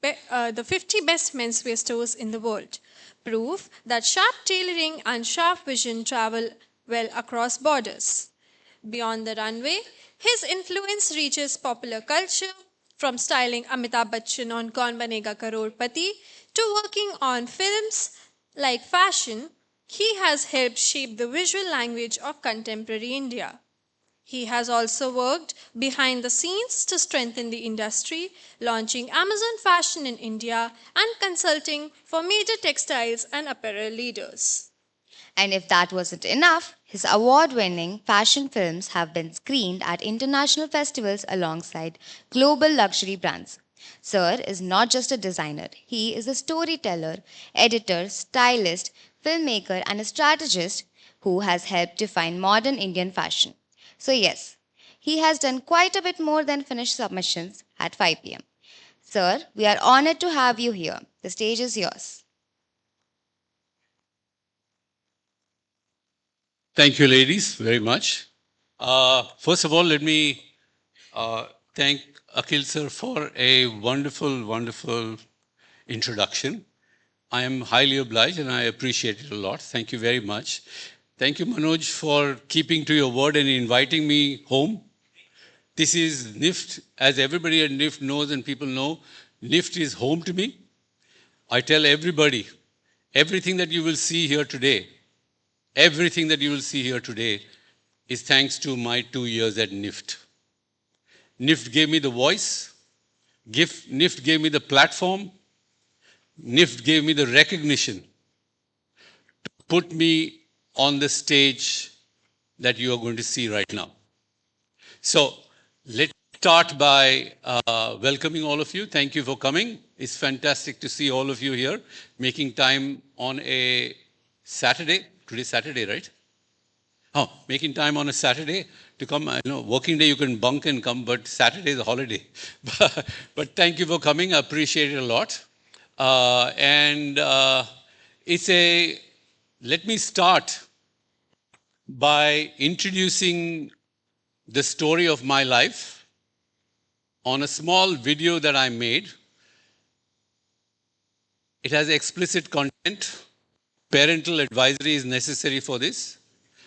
the 50 best menswear stores in the world. Proof that sharp tailoring and sharp vision travel well across borders. Beyond the runway, his influence reaches popular culture, from styling Amitabh Bachchan on Kaun Banega Crorepati to working on films like Fashion. He has helped shape the visual language of contemporary India. He has also worked behind the scenes to strengthen the industry, launching Amazon Fashion in India and consulting for major textiles and apparel leaders. And if that wasn't enough, his award winning fashion films have been screened at international festivals alongside global luxury brands. Sir is not just a designer, he is a storyteller, editor, stylist, filmmaker, and a strategist who has helped define modern Indian fashion. So, yes, he has done quite a bit more than finish submissions at 5 pm. Sir, we are honored to have you here. The stage is yours. Thank you, ladies, very much. First of all, let me uh, thank Akhil sir for a wonderful, wonderful introduction. I am highly obliged and I appreciate it a lot. Thank you very much. Thank you, Manoj, for keeping to your word and inviting me home. This is NIFT. As everybody at NIFT knows and people know, NIFT is home to me. I tell everybody, everything that you will see here today, everything that you will see here today is thanks to my 2 years at NIFT. NIFT gave me the voice, NIFT gave me the platform, NIFT gave me the recognition to put me on the stage that you are going to see right now. So let's start by welcoming all of you. Thank you for coming. It's fantastic to see all of you here, making time on a Saturday. Today's Saturday, right? Oh, making time on a Saturday to come. I know working day you can bunk and come, but Saturday is a holiday. But thank you for coming. I appreciate it a lot. And it's a, let me start by introducing the story of my life on a small video that I made. It has explicit content. Parental advisory is necessary for this.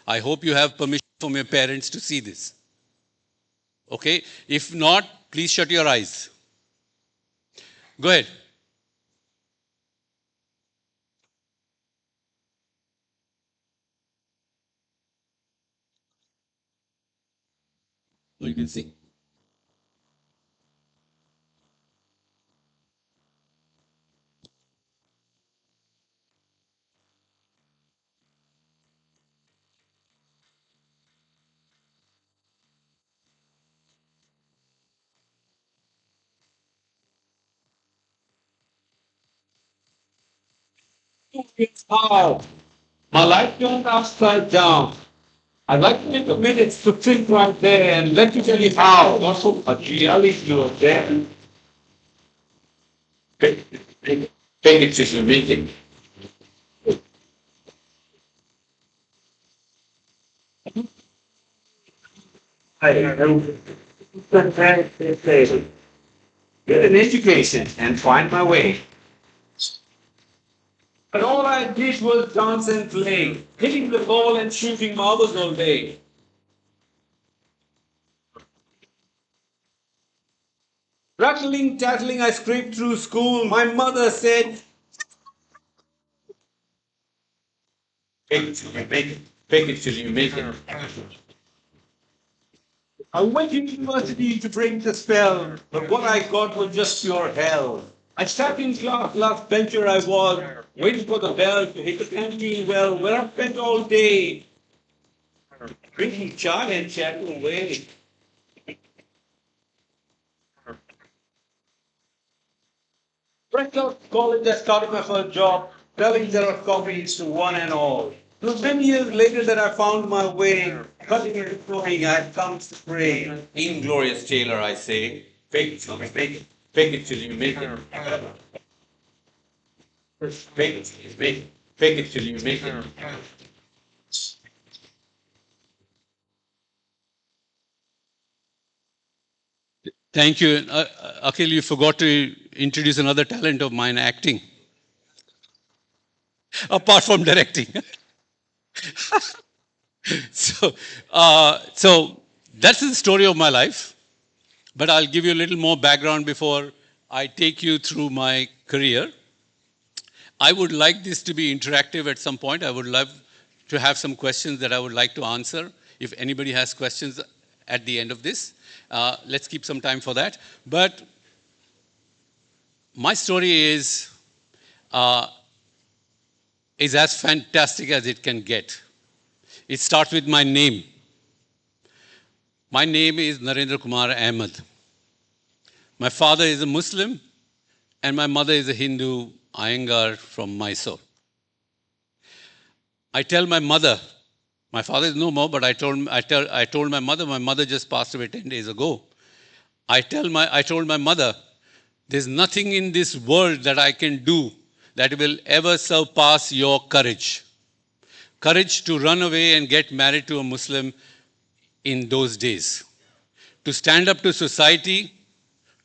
I hope you have permission from your parents to see this. Okay? If not, please shut your eyes. Go ahead. You can see. How? My life turned upside down. I'd like to take a minute to think right there and let me tell you how. Also, a reality of that. Take it to the meeting. Get an education and find my way. But all I did was dance and play, hitting the ball and shooting marbles all day. Rattling, tattling, I scraped through school. My mother said, "Fake it till you make it. Fake it till you make it." I went to university to break the spell, but what I got was just pure hell. I sat in class, last bencher I was, waiting for the bell to hit the canteen well, where I spent all day drinking chai and chatting away. Fresh out of college, I started my first job, selling Xerox copies to one and all. It was many years later that I found my way, cutting and throwing, I had come to pray. Inglorious tailor, I say, fake it till you make it, fake it till you make it. Fake it till you make it, fake it till you make it. Thank you. Akhil, you forgot to introduce another talent of mine, acting, apart from directing. So that's the story of my life. But I'll give you a little more background before I take you through my career. I would like this to be interactive at some point. I would love to have some questions that I would like to answer. If anybody has questions at the end of this, let's keep some time for that. But my story uh, is as fantastic as it can get. It starts with my name. My name is Narendra Kumar Ahamed. My father is a Muslim, and my mother is a Hindu Iyengar from Mysore. I tell my mother, my father is no more, but I told my mother just passed away 10 days ago. I told my mother, there's nothing in this world that I can do that will ever surpass your courage. Courage to run away and get married to a Muslim in those days. To stand up to society,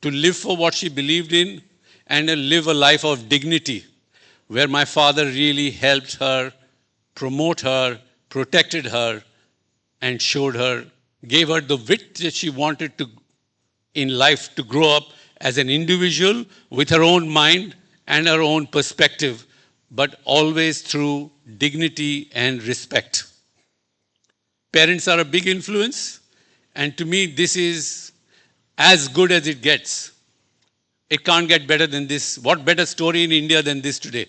to live for what she believed in, and to live a life of dignity, where my father really helped her, promote her, protected her, and showed her, gave her the wit that she wanted to in life to grow up as an individual with her own mind and her own perspective, but always through dignity and respect. Parents are a big influence, and to me, this is as good as it gets. It can't get better than this. What better story in India than this today?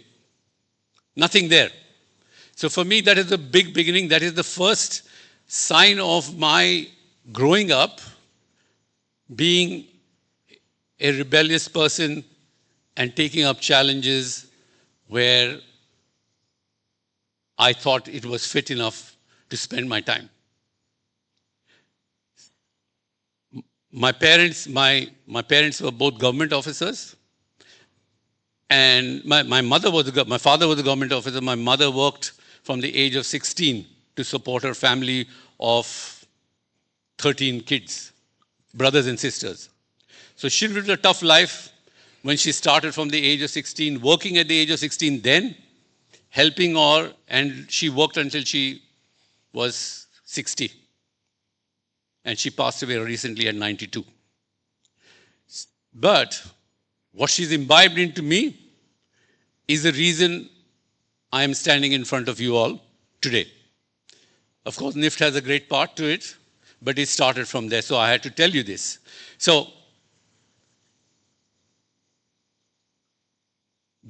Nothing there. So for me, that is the big beginning. That is the first sign of my growing up, being a rebellious person and taking up challenges where I thought it was fit enough to spend my time. My parents were both government officers, and my father was a government officer. My mother worked from the age of 16 to support her family of 13 kids, brothers and sisters. So she lived a tough life when she started from the age of 16, working at the age of 16 then, helping her, and she worked until she was 60. And she passed away recently at 92. But what she's imbibed into me is the reason I am standing in front of you all today. Of course, NIFT has a great part to it, but it started from there, so I had to tell you this. So,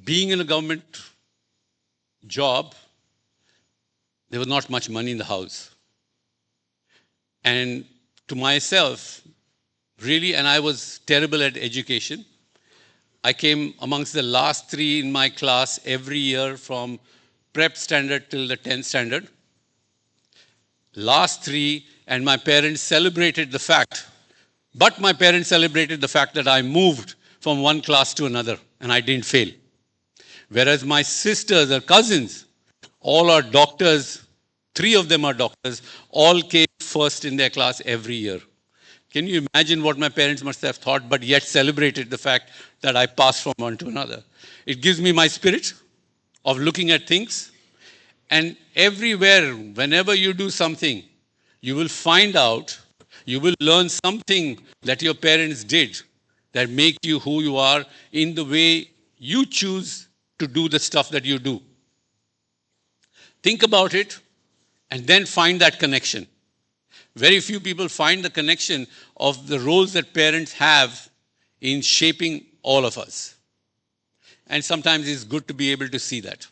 being in a government job, there was not much money in the house. And to myself, really, and I was terrible at education. I came amongst the last 3 in my class every year from prep standard till the 10th standard. Last 3, and my parents celebrated the fact, that I moved from one class to another and I didn't fail. Whereas my sisters or cousins, all are doctors, 3 of them are doctors, all came first in their class every year. Can you imagine what my parents must have thought, but yet celebrated the fact that I passed from one to another? It gives me my spirit of looking at things. And everywhere, whenever you do something, you will find out, you will learn something that your parents did that make you who you are in the way you choose to do the stuff that you do. Think about it and then find that connection. Very few people find the connection of the roles that parents have in shaping all of us. And sometimes it's good to be able to see that.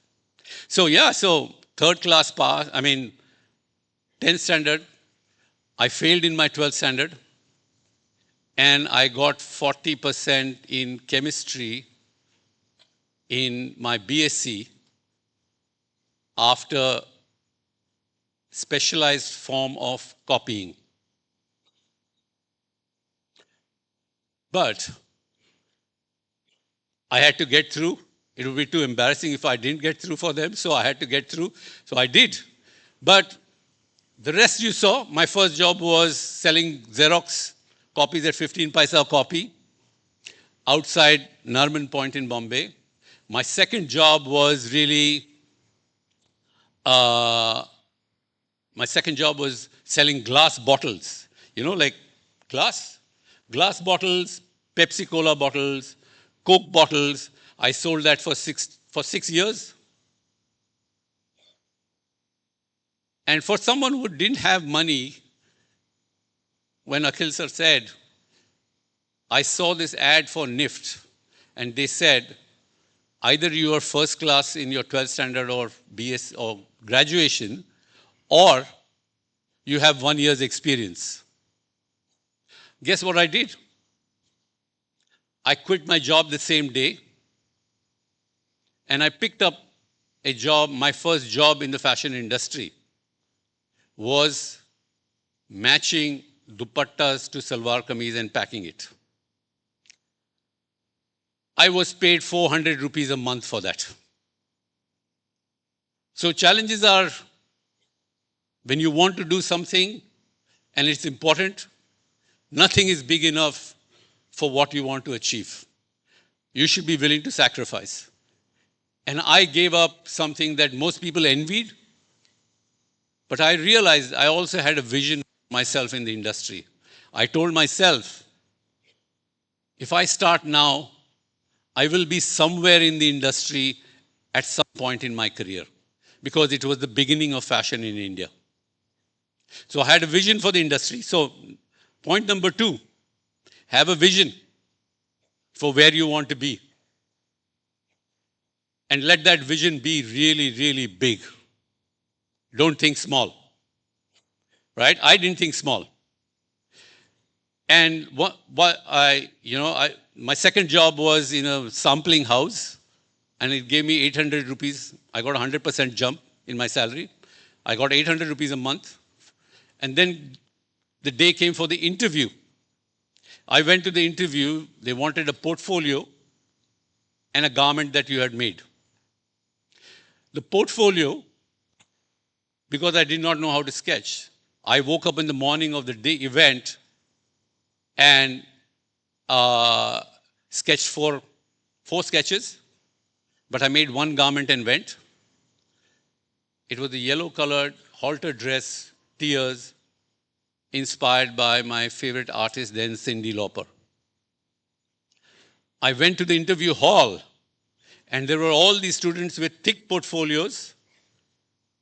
So 3rd class pass, 10th standard, I failed in my 12th standard, and I got 40% in chemistry in my BSc after specialized form of copying. But I had to get through. It would be too embarrassing if I didn't get through for them, so I had to get through. So I did. But the rest you saw, my first job was selling Xerox copies at 15 paisa a copy outside Narman Point in Bombay. My second job was really, uh, my second job was selling glass bottles. You know, like glass? Glass bottles, Pepsi Cola bottles, Coke bottles. I sold that for 6 years. And for someone who didn't have money, when Akhil sir said, I saw this ad for NIFT, and they said, either you are first class in your 12th standard or BS or graduation, or you have 1 year's experience. Guess what I did? I quit my job the same day, and I picked up a job. My first job in the fashion industry was matching dupattas to salwar kameez and packing it. I was paid 400 rupees a month for that. So challenges are when you want to do something and it's important, nothing is big enough for what you want to achieve. You should be willing to sacrifice. And I gave up something that most people envied, but I realized I also had a vision myself in the industry. I told myself, if I start now, I will be somewhere in the industry at some point in my career, because it was the beginning of fashion in India. So I had a vision for the industry. So point number 2, have a vision for where you want to be. And let that vision be really, really big. Don't think small. Right? I didn't think small. And my second job was in a sampling house, and it gave me 800 rupees. I got a 100% jump in my salary. I got 800 rupees a month. And then the day came for the interview. I went to the interview. They wanted a portfolio and a garment that you had made. The portfolio, because I did not know how to sketch, I woke up in the morning of the day event and sketched four sketches, but I made one garment and went. It was a yellow-colored halter dress, tears, inspired by my favorite artist then, Cyndi Lauper. I went to the interview hall, and there were all these students with thick portfolios,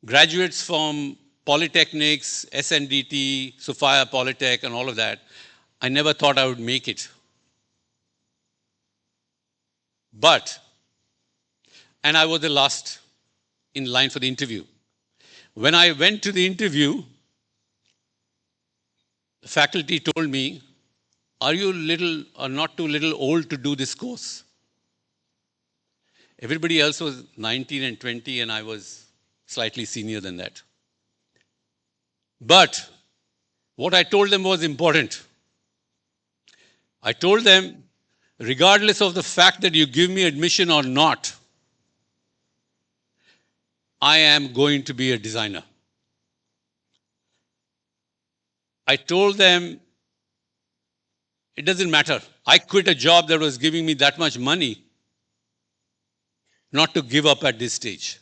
graduates from polytechnics, SNDT, Sophia Polytech, and all of that. I never thought I would make it. And I was the last in line for the interview. When I went to the interview, the faculty told me, are you little or not too little old to do this course? Everybody else was 19 and 20, and I was slightly senior than that. But what I told them was important. I told them, regardless of the fact that you give me admission or not, I am going to be a designer. I told them, it doesn't matter. I quit a job that was giving me that much money not to give up at this stage.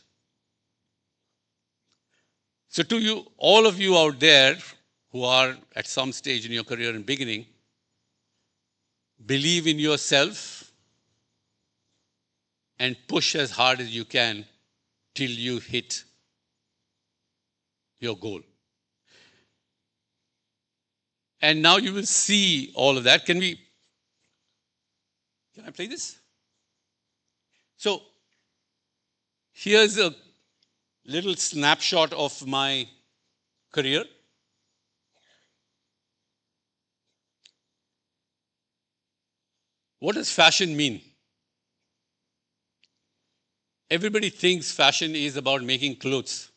So to you, all of you out there who are at some stage in your career and beginning, believe in yourself and push as hard as you can till you hit your goal. And now you will see all of that. Can I play this? So here's a little snapshot of my career. What does fashion mean? Everybody thinks fashion is about making clothes.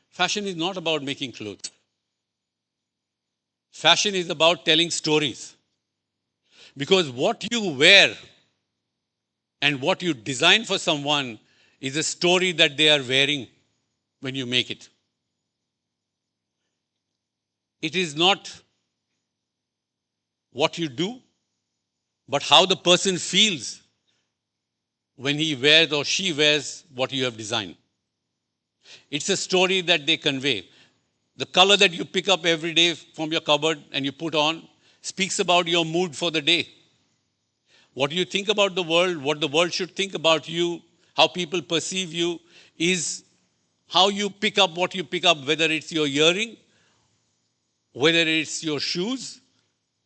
Fashion is not about making clothes. Fashion is about telling stories. Because what you wear and what you design for someone is a story that they are wearing when you make it. It is not what you do, but how the person feels when he wears or she wears what you have designed. It's a story that they convey. The color that you pick up every day from your cupboard and you put on speaks about your mood for the day. What you think about the world, what the world should think about you, how people perceive you, is how you pick up what you pick up, whether it's your earring, whether it's your shoes,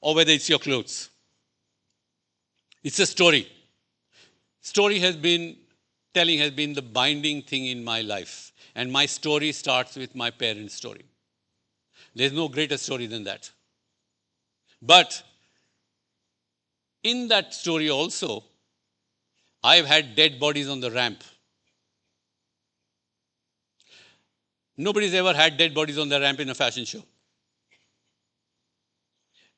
or whether it's your clothes. It's a story. Story has been, telling has been the binding thing in my life. And my story starts with my parents' story. There's no greater story than that. But in that story also, I've had dead bodies on the ramp. Nobody's ever had dead bodies on the ramp in a fashion show.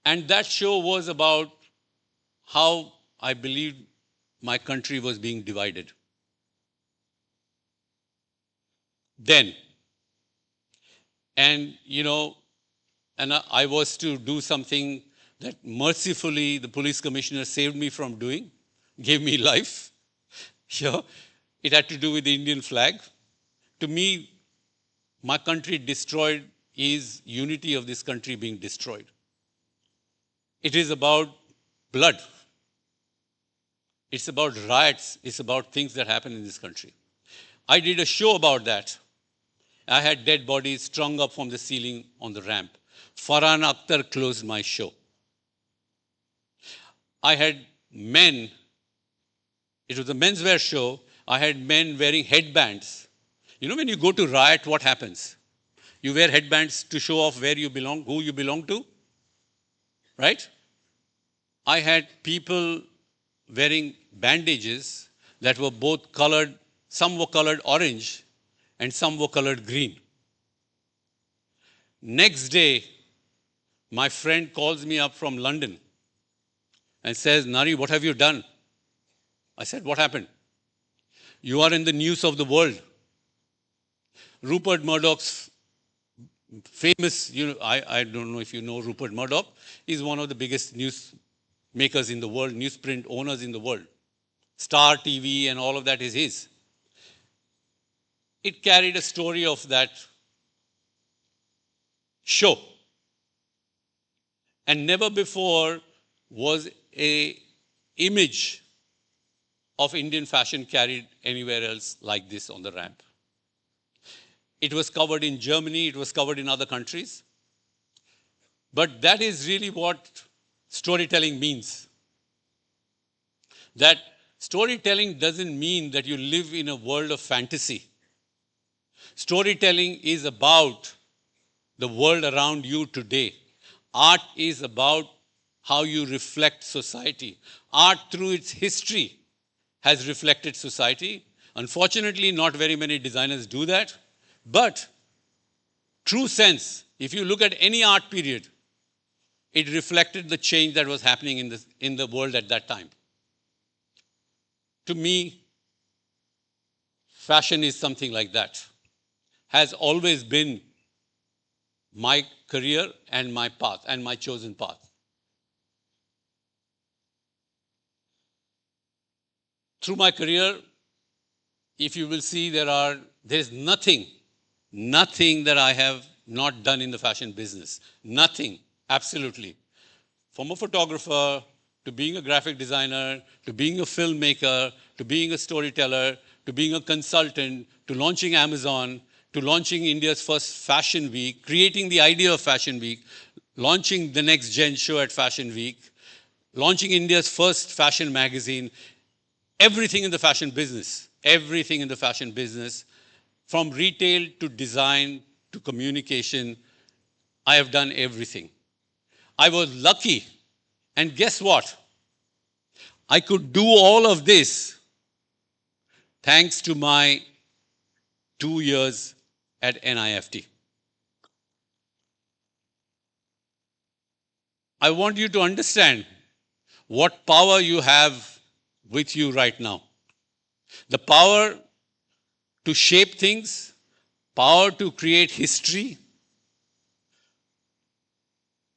And that show was about how I believed my country was being divided. Then, and I was to do something that mercifully the police commissioner saved me from doing, gave me life. It had to do with the Indian flag. To me, my country destroyed is unity of this country being destroyed. It is about blood. It's about riots. It's about things that happen in this country. I did a show about that. I had dead bodies strung up from the ceiling on the ramp. Farhan Akhtar closed my show. I had men, it was a menswear show, I had men wearing headbands. You know, when you go to riot, what happens? You wear headbands to show off where you belong, who you belong to, right? I had people wearing bandages that were both colored, some were colored orange and some were colored green. Next day, my friend calls me up from London and says, Nari, what have you done? I said, what happened? You are in the news of the world. Rupert Murdoch's famous, I don't know if you know Rupert Murdoch, he's one of the biggest news makers in the world, newsprint owners in the world. Star TV and all of that is his. It carried a story of that show. And never before was a image of Indian fashion carried anywhere else like this on the ramp. It was covered in Germany, it was covered in other countries. But that is really what storytelling means. That storytelling doesn't mean that you live in a world of fantasy. Storytelling is about the world around you today. Art is about how you reflect society. Art, through its history, has reflected society. Unfortunately, not very many designers do that. But, true sense, if you look at any art period, it reflected the change that was happening in the world at that time. To me, fashion is something like that. Has always been my career and my path and my chosen path. Through my career, if you will see, there is nothing that I have not done in the fashion business. Nothing, absolutely. From a photographer, to being a graphic designer, to being a filmmaker, to being a storyteller, to being a consultant, to launching Amazon, to launching India's first Fashion Week, creating the idea of Fashion Week, launching the Next Gen show at Fashion Week, launching India's first fashion magazine, everything in the fashion business, from retail to design to communication, I have done everything. I was lucky, and guess what? I could do all of this thanks to my 2 years at NIFT. I want you to understand what power you have with you right now. The power to shape things, power to create history,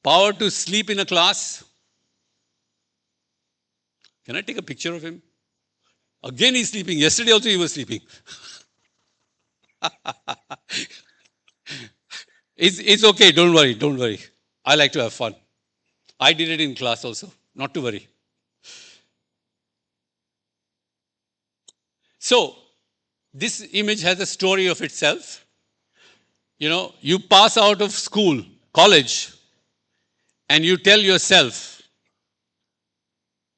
power to sleep in a class, Can I take a picture of him? Again, he's sleeping. Yesterday also he was sleeping. It's okay. Don't worry. Don't worry. I like to have fun. I did it in class also. Not to worry. So, this image has a story of itself. You know, you pass out of school, college, and you tell yourself,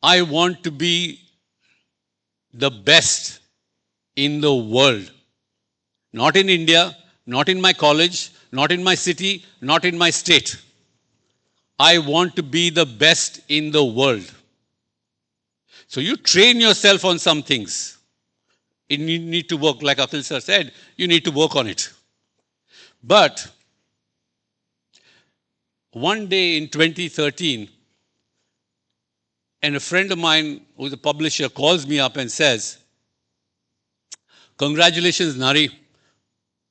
I want to be the best in the world. Not in India, not in my college, not in my city, not in my state. I want to be the best in the world. So you train yourself on some things. You need to work, like Akhil sir said, you need to work on it. But one day in 2013, and a friend of mine who's a publisher calls me up and says, congratulations, Nari.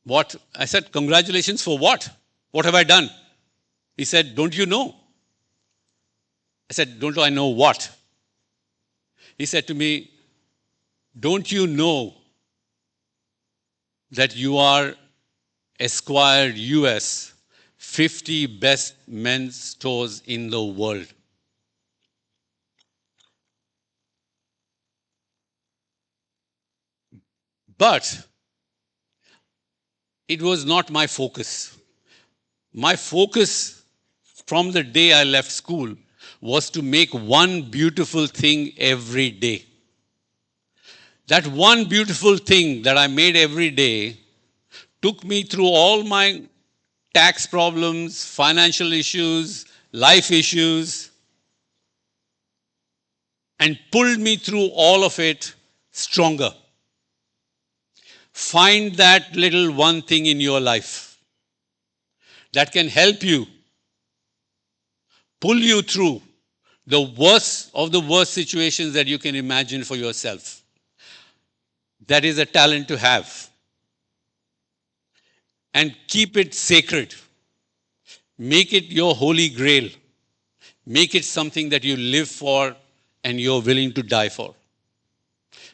What? I said, congratulations for what? What have I done? He said, don't you know? I said, don't I know what? He said to me, don't you know that you are Esquire US 50 best men's stores in the world? But it was not my focus. My focus from the day I left school was to make one beautiful thing every day. That one beautiful thing that I made every day took me through all my tax problems, financial issues, life issues, and pulled me through all of it stronger. Find that little one thing in your life that can help you, pull you through the worst of the worst situations that you can imagine for yourself. That is a talent to have. And keep it sacred. Make it your holy grail. Make it something that you live for and you're willing to die for.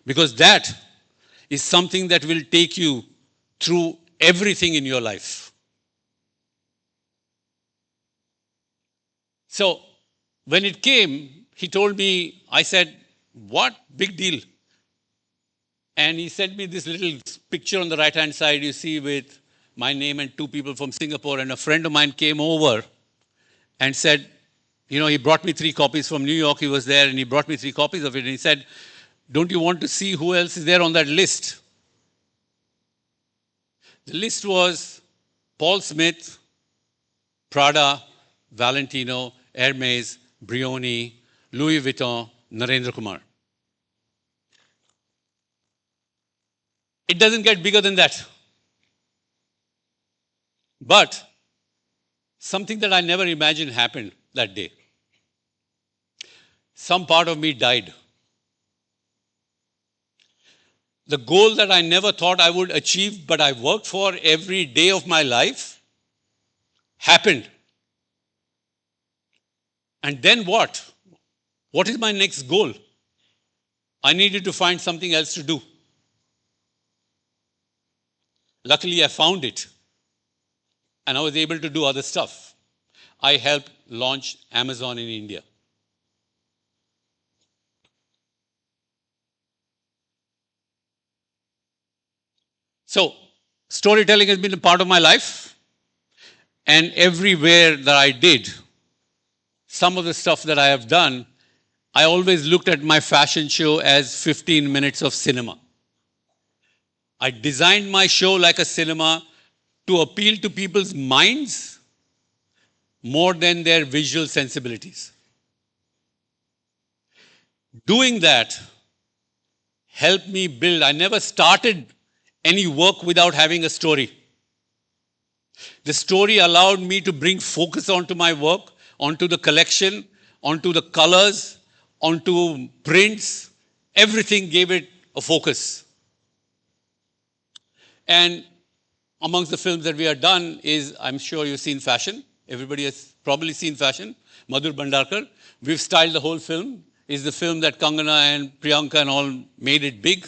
Because that is something that will take you through everything in your life. So, when it came, he told me, I said, what big deal? And he sent me this little picture on the right-hand side, you see, with my name and two people from Singapore. And a friend of mine came over and said, you know, he brought me 3 copies from New York. He was there and he brought me 3 copies of it. And he said, don't you want to see who else is there on that list? The list was Paul Smith, Prada, Valentino, Hermes, Brioni, Louis Vuitton, Narendra Kumar. It doesn't get bigger than that. But something that I never imagined happened that day. Some part of me died. The goal that I never thought I would achieve, but I worked for every day of my life, happened. And then what? What is my next goal? I needed to find something else to do. Luckily, I found it. And I was able to do other stuff. I helped launch Amazon in India. So, storytelling has been a part of my life. And everywhere that I did, some of the stuff that I have done, I always looked at my fashion show as 15 minutes of cinema. I designed my show like a cinema to appeal to people's minds more than their visual sensibilities. Doing that helped me build. I never started any work without having a story. The story allowed me to bring focus onto my work, onto the collection, onto the colors, onto prints. Everything gave it a focus. And amongst the films that we have done is, I'm sure you've seen Fashion. Everybody has probably seen Fashion. Madhur Bhandarkar. We've styled the whole film. is the film that Kangana and Priyanka and all made it big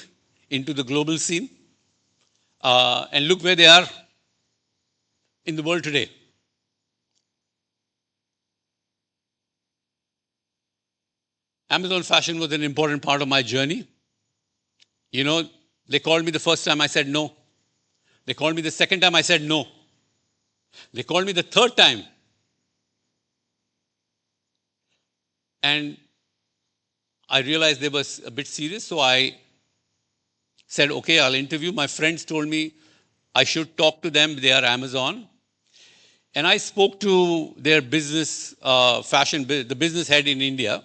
into the global scene. And look where they are in the world today. Amazon Fashion was an important part of my journey. You know, they called me the first time, I said no. They called me the second time, I said no. They called me the third time. And I realized they were a bit serious, so I said, okay, I'll interview. My friends told me I should talk to them. They are Amazon. And I spoke to their business, the business head in India.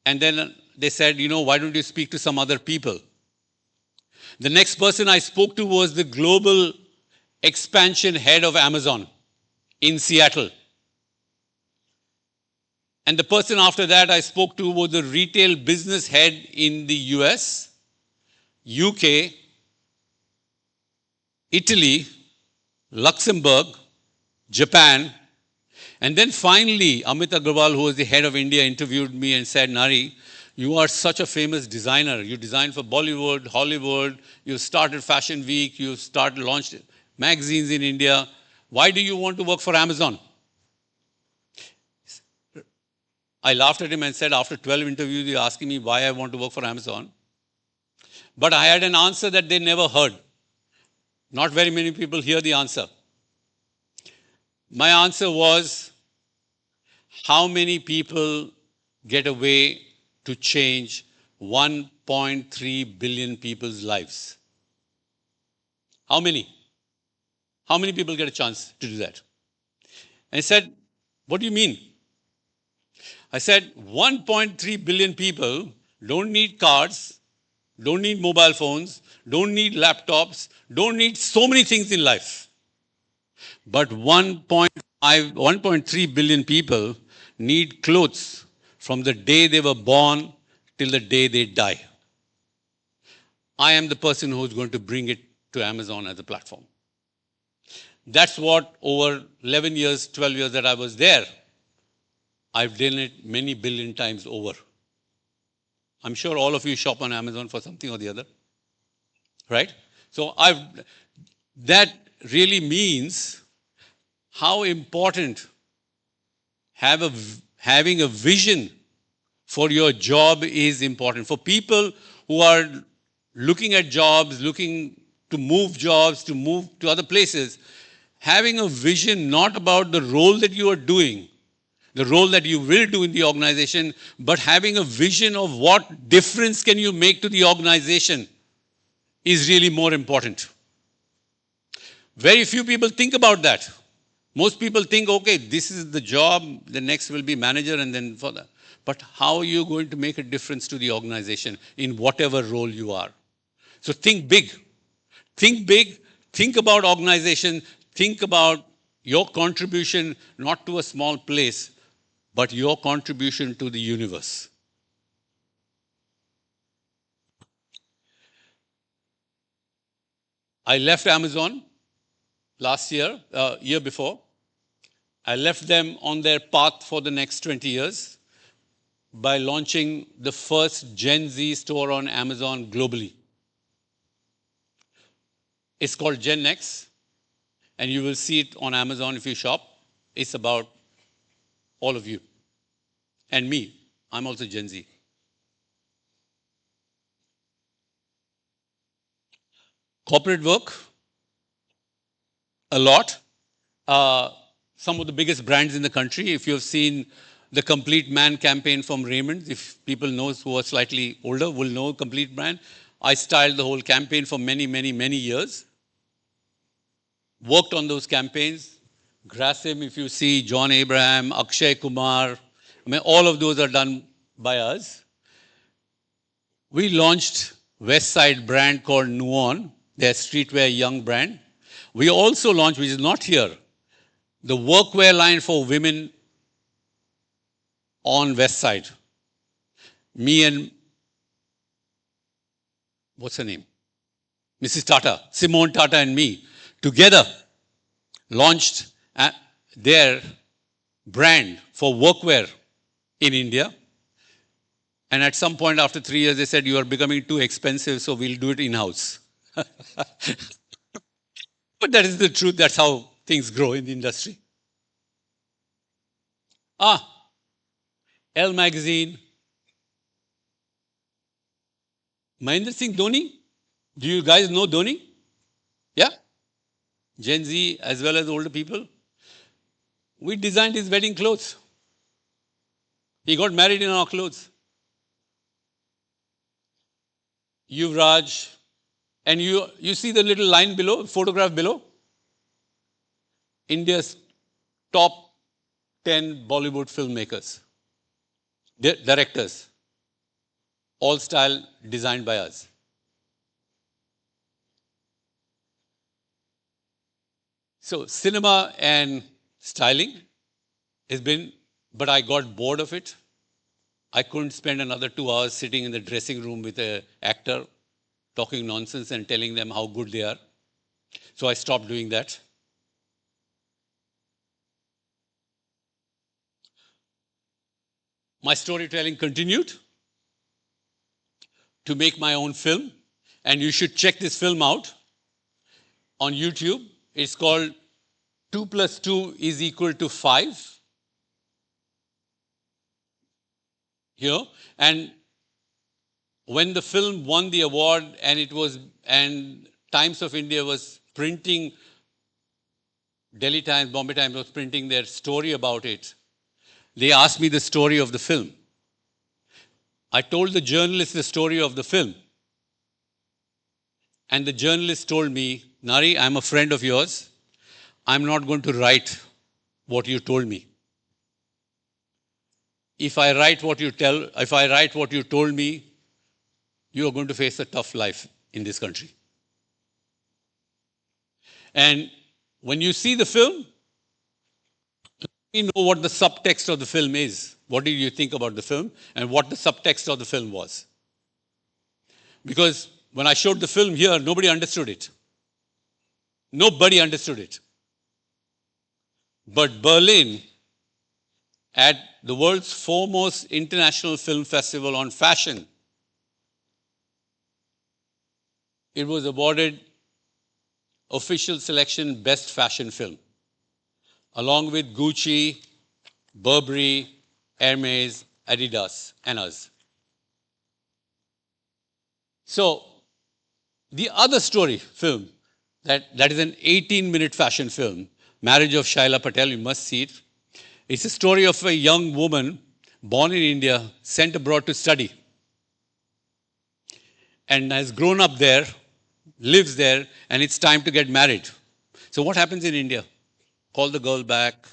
And then they said, you know, why don't you speak to some other people? The next person I spoke to was the global expansion head of Amazon in Seattle. And the person after that I spoke to was the retail business head in the US, UK, Italy, Luxembourg, Japan. And then finally, Amit Agrawal, who was the head of India, interviewed me and said, Nari, you are such a famous designer. You design for Bollywood, Hollywood. You started Fashion Week. You launched magazines in India. Why do you want to work for Amazon? I laughed at him and said, after 12 interviews, you're asking me why I want to work for Amazon. But I had an answer that they never heard. Not very many people hear the answer. My answer was, how many people get away to change 1.3 billion people's lives? How many? How many people get a chance to do that? And he said, what do you mean? I said, 1.3 billion people don't need cars, don't need mobile phones, don't need laptops, don't need so many things in life. But 1.3 billion people need clothes from the day they were born till the day they die. I am the person who's going to bring it to Amazon as a platform. That's what over 11 years, 12 years that I was there, I've done it many billion times over. I'm sure all of you shop on Amazon for something or the other, right? So that really means how important having a vision for your job is important. For people who are looking at jobs, looking to move jobs, to move to other places, having a vision not about the role that you are doing, the role that you will do in the organization, but having a vision of what difference can you make to the organization is really more important. Very few people think about that. Most people think, okay, this is the job, the next will be manager and then for that. But how are you going to make a difference to the organization in whatever role you are? So think big. Think big. Think about organization. Think about your contribution, not to a small place, but your contribution to the universe. I left Amazon last year, year before. I left them on their path for the next 20 years by launching the first Gen Z store on Amazon globally. It's called Gen X, and you will see it on Amazon if you shop. It's about all of you and me. I'm also Gen Z. Corporate work, a lot. Some of the biggest brands in the country. If you've seen the Complete Man campaign from Raymond, if people know who are slightly older will know Complete Man. I styled the whole campaign for many, many, many years. Worked on those campaigns. Grasim, if you see, John Abraham, Akshay Kumar, I mean, all of those are done by us. We launched West Side brand called Nuon, their streetwear young brand. We also launched, which is not here, the workwear line for women on West Side. Me and, what's her name? Mrs. Tata, Simone Tata and me, together launched their brand for workwear in India. And at some point after 3 years, they said, you are becoming too expensive, so we'll do it in-house. But that is the truth. That's how things grow in the industry. Ah, Elle magazine. Mahendra Singh Dhoni. Do you guys know Dhoni? Yeah? Gen Z as well as older people. We designed his wedding clothes. He got married in our clothes. Yuvraj. And you see the little line below, photograph below? India's top 10 Bollywood filmmakers, directors, all style designed by us. So cinema and styling has been, but I got bored of it. I couldn't spend another 2 hours sitting in the dressing room with an actor, talking nonsense and telling them how good they are. So I stopped doing that. My storytelling continued to make my own film. And you should check this film out on YouTube. It's called 2 plus 2 is equal to 5. Here. And when the film won the award and Times of India was printing, Delhi Times, Bombay Times was printing their story about it, they asked me the story of the film. I told the journalist the story of the film. And the journalist told me, Nari, I'm a friend of yours. I'm not going to write what you told me. If I write what you told me, you are going to face a tough life in this country. And when you see the film, let me know what the subtext of the film is. What did you think about the film and what the subtext of the film was? Because when I showed the film here, nobody understood it. Nobody understood it. But Berlin, at the world's foremost international film festival on fashion, it was awarded official selection best fashion film, along with Gucci, Burberry, Hermes, Adidas, and us. So, the other film, that is an 18-minute fashion film, Marriage of Shaila Patel, you must see it. It's a story of a young woman born in India, sent abroad to study, and has grown up there, lives there, and it's time to get married. So what happens in India? Call the girl back,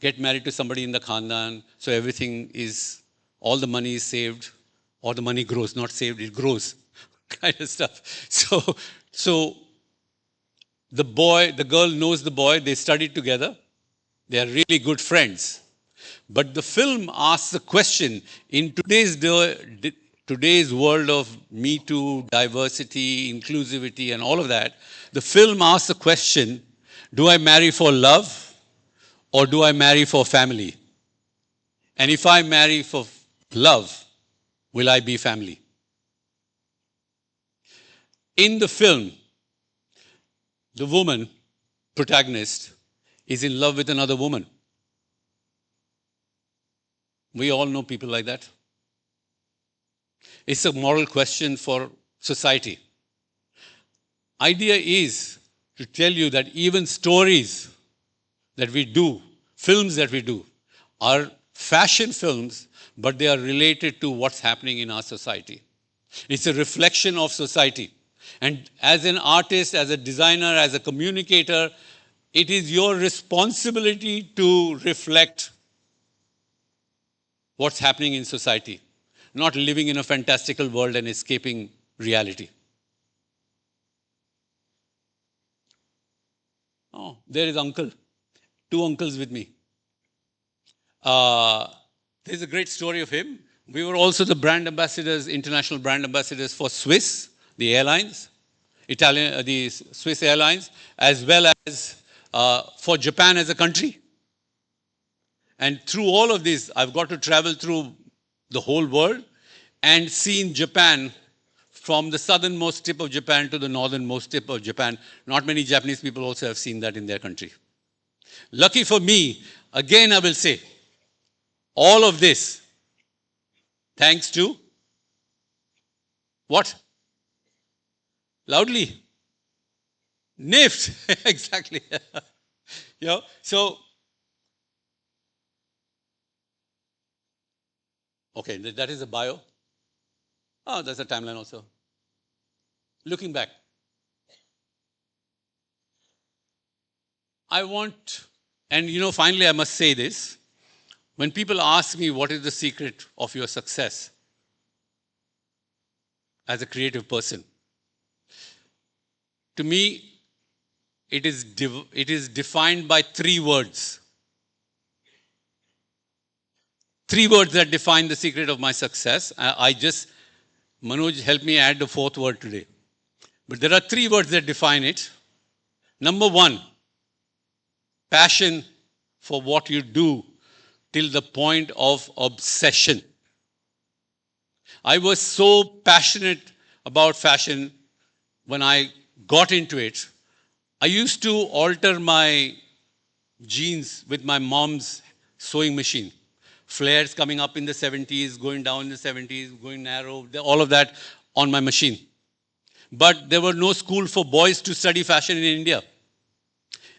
get married to somebody in the Khandan, so everything is, all the money is saved, or the money grows, not saved, it grows, kind of stuff. So the girl knows the boy, they studied together, they are really good friends. But the film asks the question, in today's world of Me Too, diversity, inclusivity, and all of that, the film asks the question, do I marry for love or do I marry for family? And if I marry for love, will I be family? In the film, the woman, protagonist, is in love with another woman. We all know people like that. It's a moral question for society. Idea is to tell you that even stories that we do, films that we do, are fashion films, but they are related to what's happening in our society. It's a reflection of society. And as an artist, as a designer, as a communicator, it is your responsibility to reflect what's happening in society, not living in a fantastical world and escaping reality. Oh, there is uncle. 2 uncles with me. There's a great story of him. We were also the brand ambassadors, international brand ambassadors for Swiss, the airlines, the Swiss airlines, as well as for Japan as a country. And through all of this, I've got to travel through the whole world. and seen Japan from the southernmost tip of Japan to the northernmost tip of Japan. Not many Japanese people also have seen that in their country. Lucky for me, again I will say, all of this thanks to what? Loudly. NIFT. Exactly. So, okay, that is a bio. Oh, that's a timeline also. Looking back, I want, and finally I must say this. When people ask me what is the secret of your success as a creative person, to me, it is defined by three words. Three words that define the secret of my success. Manoj helped me add the fourth word today. But there are three words that define it. Number one, passion for what you do till the point of obsession. I was so passionate about fashion when I got into it. I used to alter my jeans with my mom's sewing machine. Flares coming up in the 70s, going down in the 70s, going narrow, all of that on my machine. But there were no school for boys to study fashion in India.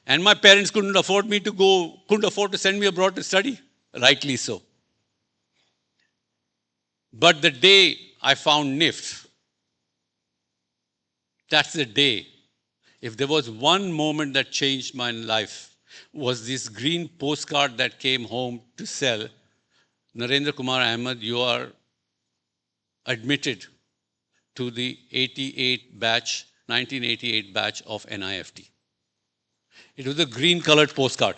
And my parents couldn't afford to send me abroad to study. Rightly so. But the day I found NIFT, that's the day. If there was one moment that changed my life, was this green postcard that came home to sell. Narendra Kumar Ahamed, you are admitted to the 1988 batch of NIFT. It was a green colored postcard.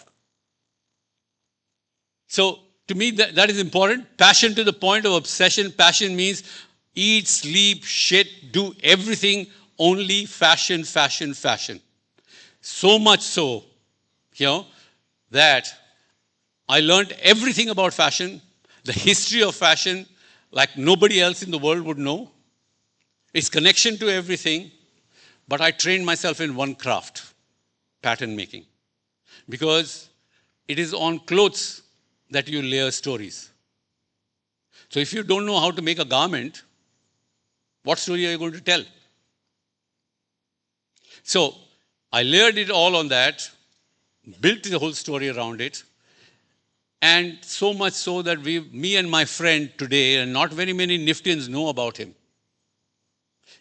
So to me, that is important. Passion to the point of obsession. Passion means eat, sleep, shit, do everything, only fashion, fashion, fashion. So much so, that I learned everything about fashion, the history of fashion, like nobody else in the world would know. Its connection to everything. But I trained myself in one craft, pattern making. Because it is on clothes that you layer stories. So if you don't know how to make a garment, what story are you going to tell? So I layered it all on that, built the whole story around it, and so much so that me and my friend today, and not very many Niftians know about him.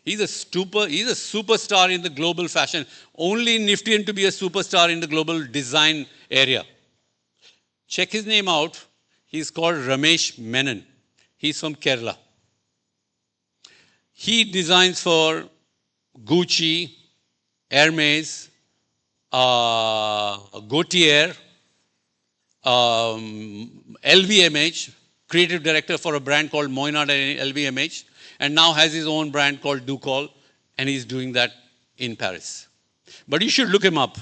He's a superstar in the global fashion. Only Niftian to be a superstar in the global design area. Check his name out. He's called Ramesh Menon. He's from Kerala. He designs for Gucci, Hermes, Gautier, LVMH, creative director for a brand called Moynard and LVMH, and now has his own brand called Ducol, and he's doing that in Paris. But you should look him up.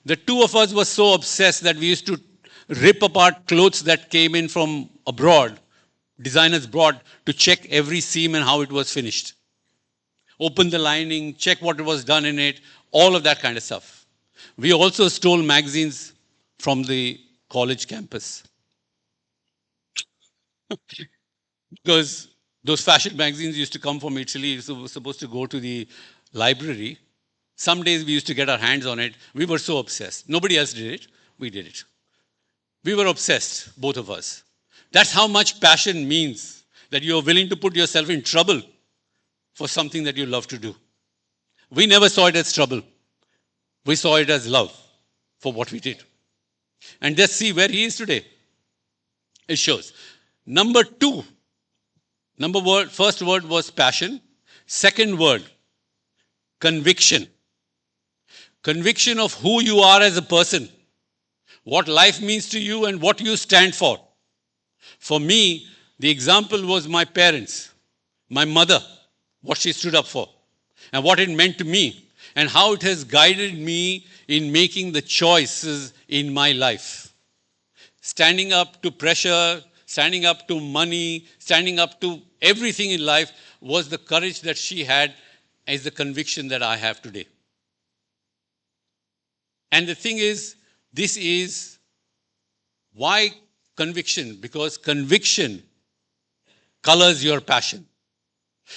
The two of us were so obsessed that we used to rip apart clothes that came in from abroad, designers brought, to check every seam and how it was finished. Open the lining, check what was done in it, all of that kind of stuff. We also stole magazines from the college campus. Because those fashion magazines used to come from Italy, so we were supposed to go to the library. Some days we used to get our hands on it. We were so obsessed. Nobody else did it. We did it. We were obsessed, both of us. That's how much passion means, that you are willing to put yourself in trouble for something that you love to do. We never saw it as trouble. We saw it as love for what we did. And just see where he is today. It shows. First word was passion. Second word, conviction. Conviction of who you are as a person, what life means to you and what you stand for. For me, the example was my parents, my mother, what she stood up for, and what it meant to me, and how it has guided me in making the choices in my life. Standing up to pressure, standing up to money, standing up to everything in life, was the courage that she had, is the conviction that I have today. And the thing is, this is why conviction? Because conviction colors your passion.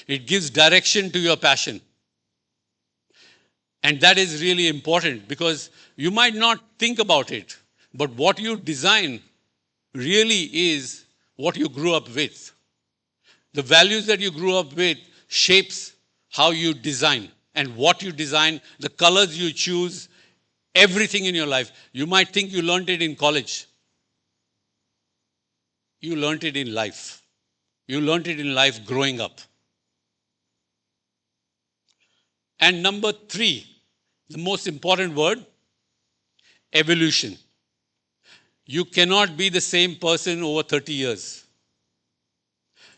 It gives direction to your passion. And that is really important because you might not think about it, but what you design really is what you grew up with. The values that you grew up with shapes how you design and what you design, the colors you choose, everything in your life. You might think you learned it in college. You learned it in life. You learned it in life growing up. And number 3, the most important word, evolution. You cannot be the same person over 30 years.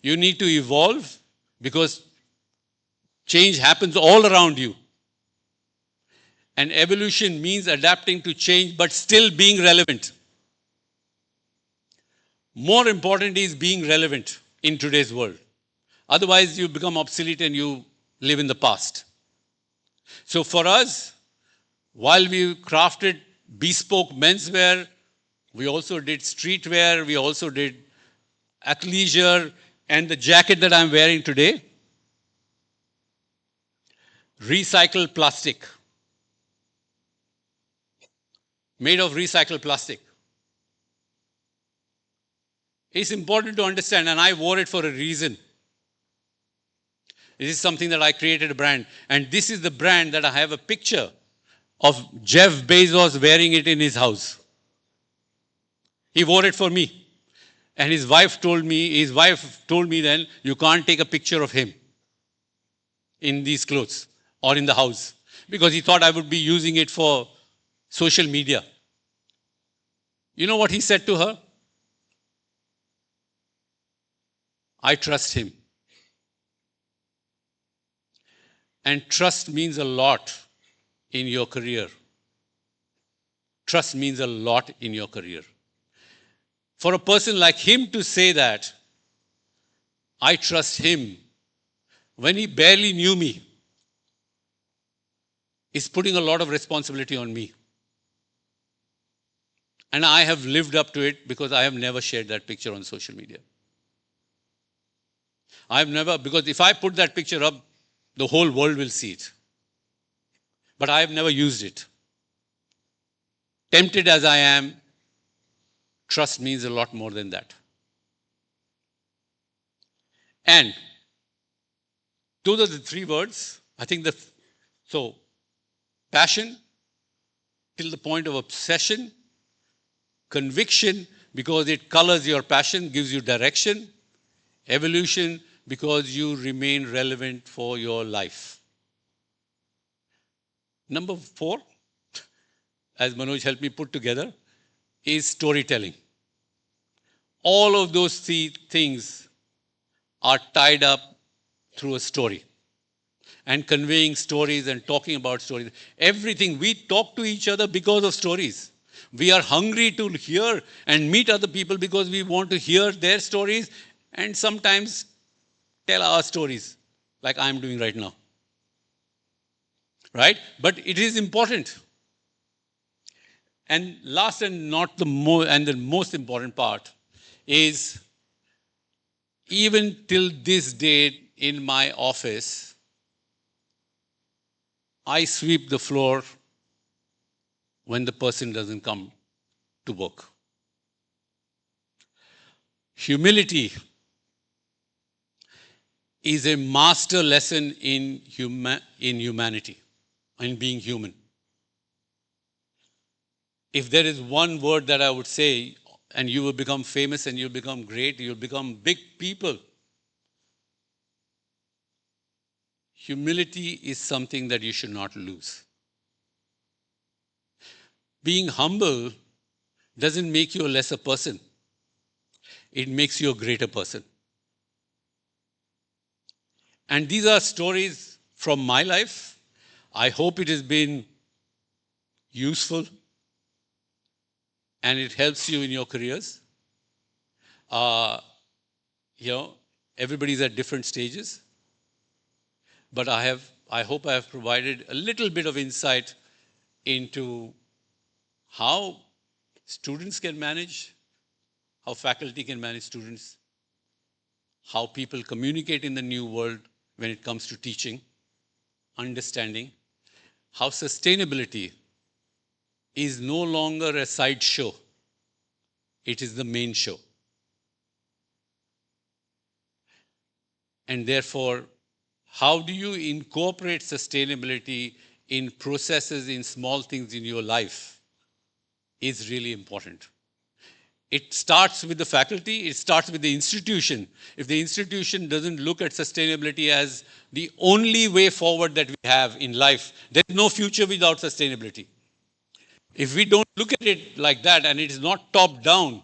You need to evolve because change happens all around you. And evolution means adapting to change but still being relevant. More important is being relevant in today's world. Otherwise, you become obsolete and you live in the past. So for us, while we crafted bespoke menswear, we also did streetwear, we also did athleisure, and the jacket that I'm wearing today, recycled plastic, made of recycled plastic. It's important to understand, and I wore it for a reason. This is something that I created a brand, and this is the brand that I have a picture of Jeff Bezos wearing it in his house. He wore it for me. And his wife told me then, you can't take a picture of him in these clothes or in the house because he thought I would be using it for social media. You know what he said to her? I trust him. And trust means a lot in your career. Trust means a lot in your career. For a person like him to say that, I trust him, when he barely knew me, is putting a lot of responsibility on me. And I have lived up to it because I have never shared that picture on social media. Because if I put that picture up, the whole world will see it. But I have never used it. Tempted as I am, trust means a lot more than that. And those are the 3 words. I think so passion till the point of obsession, conviction because it colors your passion, gives you direction, evolution because you remain relevant for your life. Number 4, as Manoj helped me put together, is storytelling. All of those 3 things are tied up through a story. And conveying stories and talking about stories. Everything, we talk to each other because of stories. We are hungry to hear and meet other people because we want to hear their stories and sometimes tell our stories, like I'm doing right now. Right? But it is important. And last and not the most important part is even till this date in my office, I sweep the floor when the person doesn't come to work. Humility is a master lesson in humanity, in being human. If there is one word that I would say, and you will become famous and you'll become great, you'll become big people. Humility is something that you should not lose. Being humble doesn't make you a lesser person. It makes you a greater person. And these are stories from my life. I hope it has been useful and it helps you in your careers. Uh, everybody's at different stages, but I hope I have provided a little bit of insight into how students can manage, how faculty can manage students, how people communicate in the new world when it comes to teaching, understanding, how sustainability is no longer a side show, it is the main show. And therefore, how do you incorporate sustainability in processes, in small things in your life is really important. It starts with the faculty, it starts with the institution. If the institution doesn't look at sustainability as the only way forward that we have in life, there is no future without sustainability. If we don't look at it like that and it is not top down,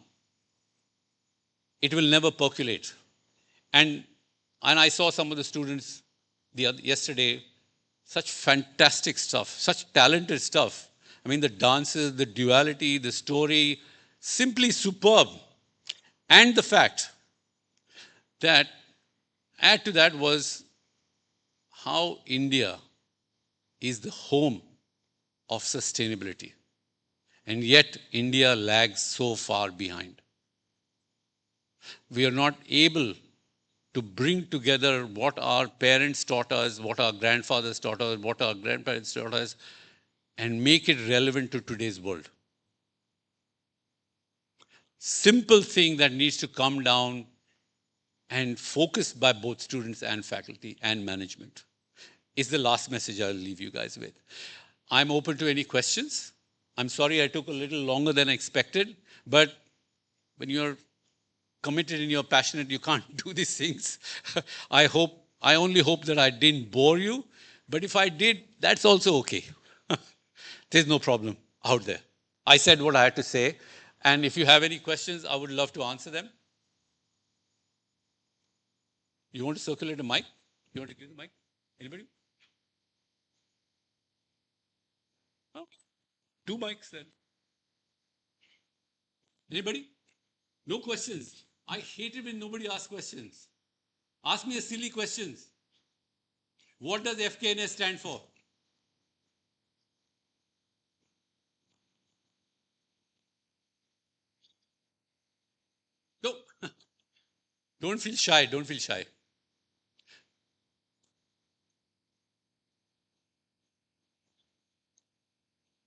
it will never percolate. And I saw some of the students yesterday, such fantastic stuff, such talented stuff. I mean, the dances, the duality, the story, simply superb. And the fact that, add to that, was how India is the home of sustainability. And yet, India lags so far behind. We are not able to bring together what our parents taught us, what our grandfathers taught us, what our grandparents taught us, and make it relevant to today's world. Simple thing that needs to come down and focused by both students and faculty and management is the last message I'll leave you guys with. I'm open to any questions. I'm sorry I took a little longer than expected, but when you're committed and you're passionate, you can't do these things. I only hope that I didn't bore you, but if I did, that's also okay. There's no problem out there. I said what I had to say, and if you have any questions, I would love to answer them. You want to circulate a mic? You want to give the mic? Anybody? Oh, 2 mics then. Anybody? No questions. I hate it when nobody asks questions. Ask me a silly questions. What does FKNS stand for? No. Don't feel shy. Don't feel shy.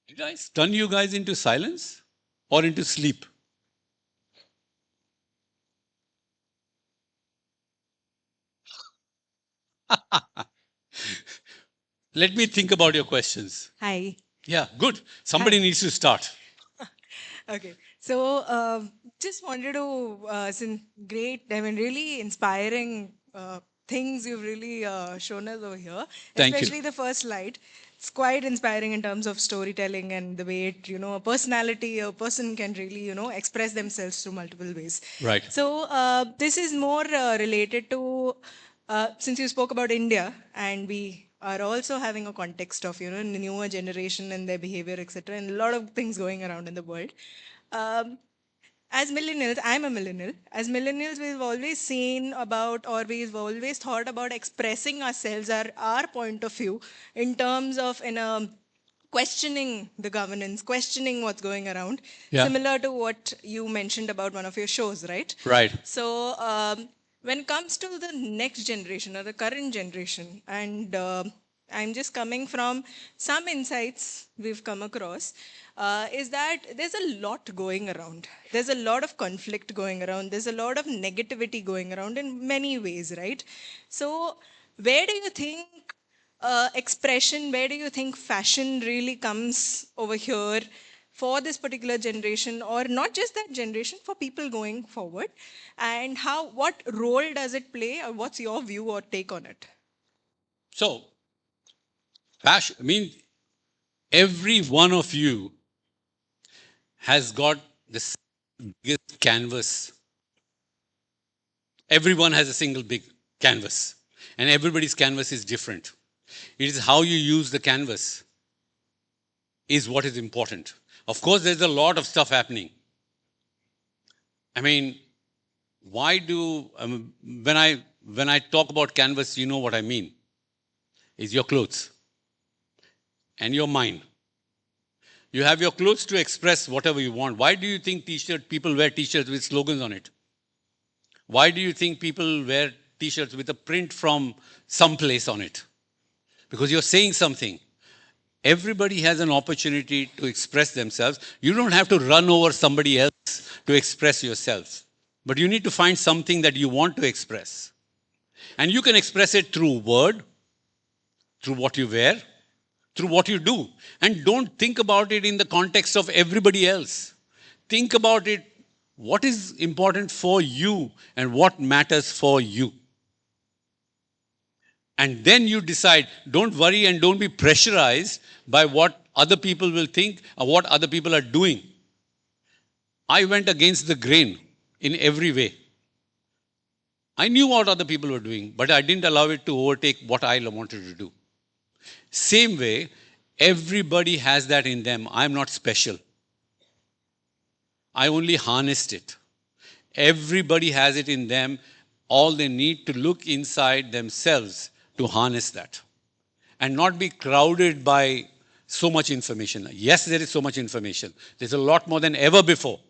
Did I stun you guys into silence or into sleep? Let me think about your questions. Hi. Yeah, good. Somebody needs to start. Okay. So, just wanted to, some great, I mean, really inspiring things you've really shown us over here, Thank you. especially the first slide. It's quite inspiring in terms of storytelling and the way it, a personality, a person can really, express themselves through multiple ways. Right. So, this is more related to, since you spoke about India, and we are also having a context of, the newer generation and their behavior, etc., and a lot of things going around in the world. Um, as millennials, I'm a millennial. As millennials, we've always seen about, or we've always thought about expressing ourselves, our point of view, in terms of questioning the governance, questioning what's going around, Yeah. similar to what you mentioned about one of your shows, right? Right. So, when it comes to the next generation or the current generation, and I'm just coming from some insights we've come across, is that there's a lot going around. There's a lot of conflict going around. There's a lot of negativity going around in many ways, right? So, where do you think expression, where do you think fashion really comes over here for this particular generation, or not just that generation, for people going forward? And what role does it play, or what's your view or take on it? So, fashion, I mean, every one of you has got this biggest canvas. Everyone has a single big canvas, and everybody's canvas is different. It is how you use the canvas is what is important. Of course, there's a lot of stuff happening. I mean, Why do, when I talk about canvas, you know what I mean, is your clothes and your mind. You have your clothes to express whatever you want. Why do you think people wear t-shirts with slogans on it? Why do you think people wear t-shirts with a print from some place on it? Because you're saying something. Everybody has an opportunity to express themselves. You don't have to run over somebody else to express yourself. But you need to find something that you want to express. And you can express it through word, through what you wear, through what you do. And don't think about it in the context of everybody else. Think about it, what is important for you and what matters for you. And then you decide, don't worry and don't be pressurized by what other people will think or what other people are doing. I went against the grain in every way. I knew what other people were doing, but I didn't allow it to overtake what I wanted to do. Same way, everybody has that in them. I'm not special. I only harnessed it. Everybody has it in them. All they need to look inside themselves to harness that and not be crowded by so much information. Yes, there is so much information. There's a lot more than ever before.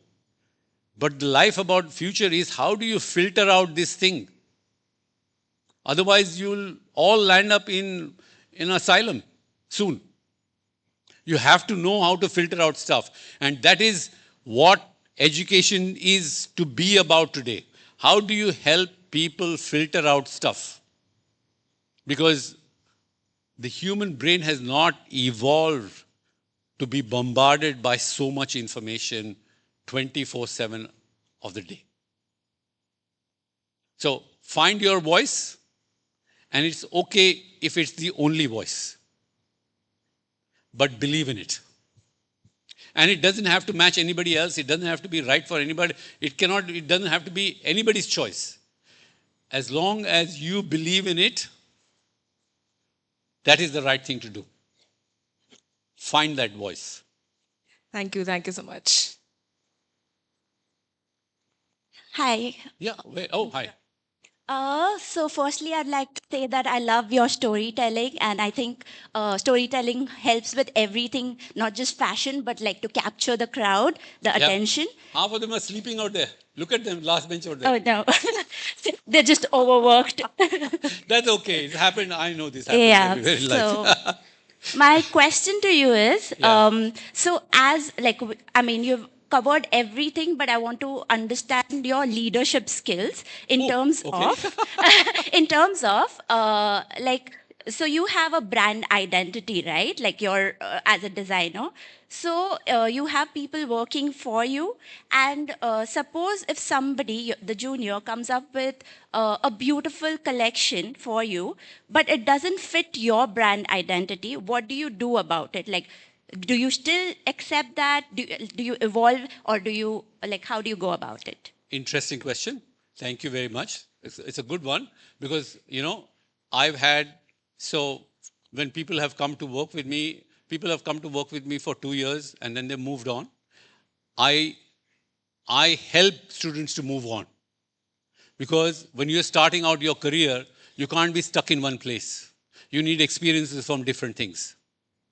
But the life about future is, how do you filter out this thing? Otherwise, you'll all land up in asylum soon. You have to know how to filter out stuff. And that is what education is to be about today. How do you help people filter out stuff? Because the human brain has not evolved to be bombarded by so much information 24/7 of the day. So find your voice, and it's okay if it's the only voice. But believe in it. And it doesn't have to match anybody else. It doesn't have to be right for anybody. It doesn't have to be anybody's choice. As long as you believe in it, that is the right thing to do. Find that voice. Thank you so much. Hi. Yeah. Oh, hi. So firstly, I'd like to say that I love your storytelling, and I think storytelling helps with everything, not just fashion, but like to capture the crowd, the Yeah. attention. Half of them are sleeping out there. Look at them, last bench out there. Oh no, they're just overworked. That's okay. It happened. I know this happens Yeah. everywhere in life. So my question to you is, Yeah. so as like, I mean, you've covered everything, but I want to understand your leadership skills in Oh, terms okay. of, in terms of, like, so you have a brand identity, right? Like you're as a designer. So you have people working for you, and suppose if somebody, the junior, comes up with a beautiful collection for you, but it doesn't fit your brand identity, what do you do about it? Like, do you still accept that? Do you evolve, or do you, like, how do you go about it? Interesting question. Thank you very much. It's a good one because, I've had, so when people have come to work with me, people have come to work with me for 2 years and then they moved on. I help students to move on because when you're starting out your career, you can't be stuck in one place. You need experiences from different things,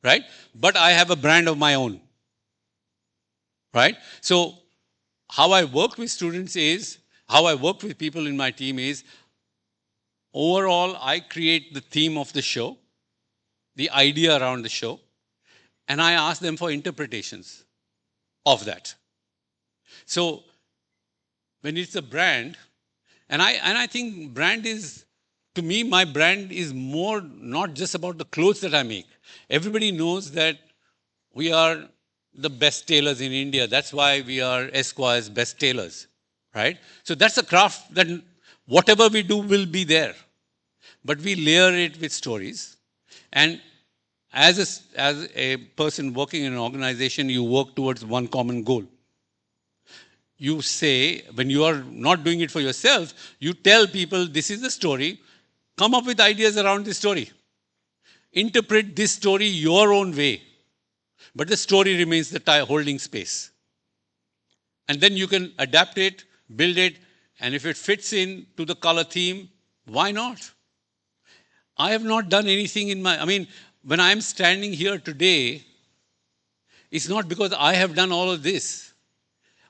right? But I have a brand of my own, right? So how I work with students is, how I work with people in my team is, overall, I create the theme of the show, the idea around the show, and I ask them for interpretations of that. So when it's a brand, and I think brand is, to me, my brand is more not just about the clothes that I make. Everybody knows that we are the best tailors in India. That's why we are Esquire's best tailors, right? So that's a craft that whatever we do will be there. But we layer it with stories. And as a person working in an organization, you work towards one common goal. You say, when you are not doing it for yourself, you tell people, this is the story, come up with ideas around this story. Interpret this story your own way. But the story remains the holding space. And then you can adapt it, build it, And if it fits in to the color theme, why not? I have not done anything I mean, when I'm standing here today, it's not because I have done all of this.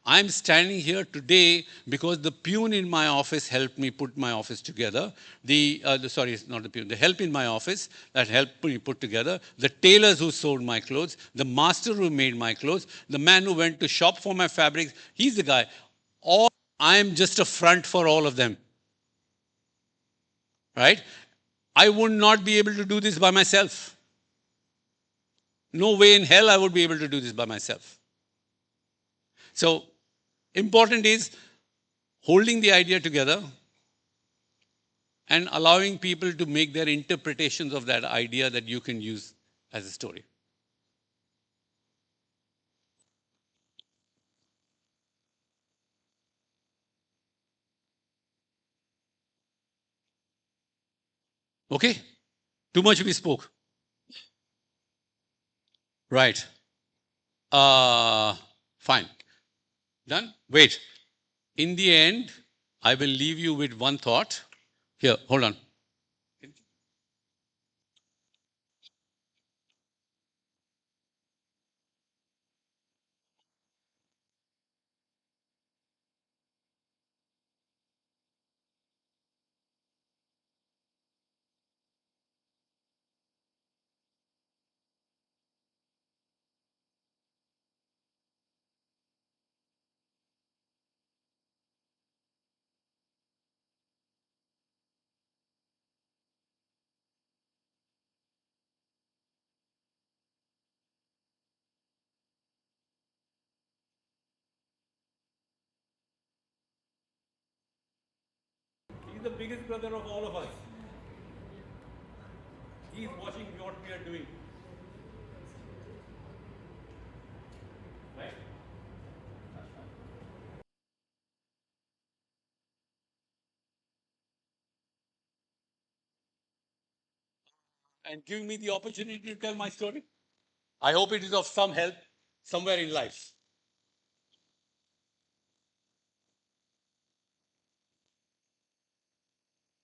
I'm standing here today because the peon in my office helped me put my office together. Sorry, it's not the peon, the help in my office that helped me put together, the tailors who sewed my clothes, the master who made my clothes, the man who went to shop for my fabrics, he's the guy. All I am just a front for all of them. Right? I would not be able to do this by myself. No way in hell I would be able to do this by myself. So, important is holding the idea together and allowing people to make their interpretations of that idea that you can use as a story. Okay? Too much we spoke. Right. Fine. Done? Wait. In the end, I will leave you with one thought. Here, hold on. He's the biggest brother of all of us. He's watching what we are doing. Right? And giving me the opportunity to tell my story. I hope it is of some help somewhere in life.